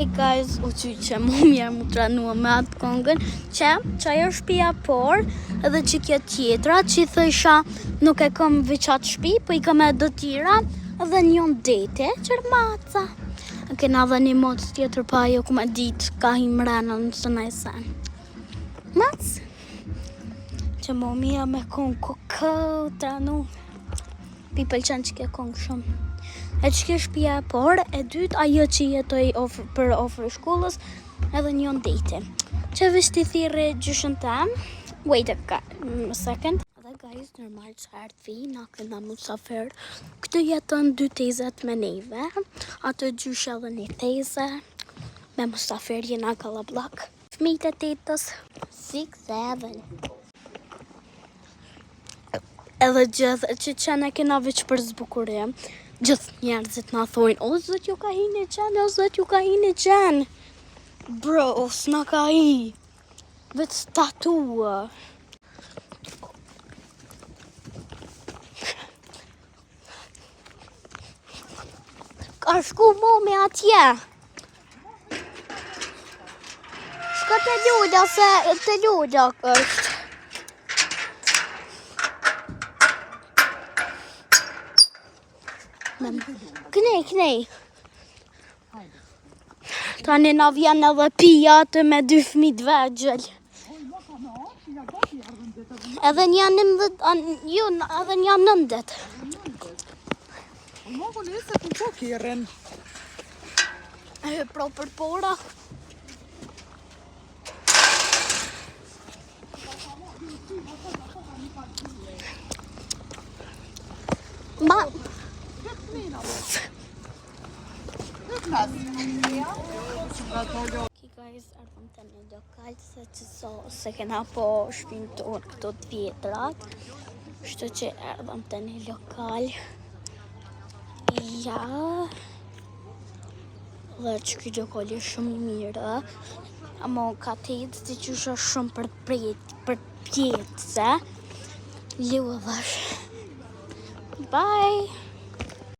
Hey guys, u që mu mirë mu tranua me atë kongën që ajo shtëpia por edhe që kjo tjetra që i thësha nuk e kam veçat shtëpi, po i kam edhe tjera edhe njën dete, qërmaca. Kena dhe një mot tjetër pa ajo ku me ditë ka hi mrena në së najsen. Mac? Që mu mirë me kongë kokë, tranu. Pi pëlqen që kjo kongë shumë. E që kjo shtëpia e parë, e dytë ajo që jetoj për ofër shkollës, edhe njën dete. Që vështë i thirë gjyshën tem, wait a second. Edhe guys, normal që herë të vi, na këna musafer. Këtë jetën 2 tezet me neve, atë gjyshë edhe një teze, me musafer jena kalablak. Fmit e tetës, 6, 7. Edhe gjithë që qene kena veç për zbukurim. Gjithë njerëzit na thojnë, o zët ju ka hi një qenë, o zët ju ka hi një qenë. Bro, s'na ka hi. Veç tatua. Ka shku momi atje. Shko të lulla se të lulla është. Knej. Tani na vjen edhe pija atë me 2 fëmijë të vegjël. Edhe një 9. Mogu nëse të po kjerën. E pro për pora. Ma... Okay guys, ardhëm të një lokal se që se kena po shpin tonë këto të vjetrat. Shto që ardhëm të një lokal. Ja. Dhe që kjo lokal e shumë i mirë. Amo ka të jetë si që është shumë për pjetëse. Ljuë dhash. Bye!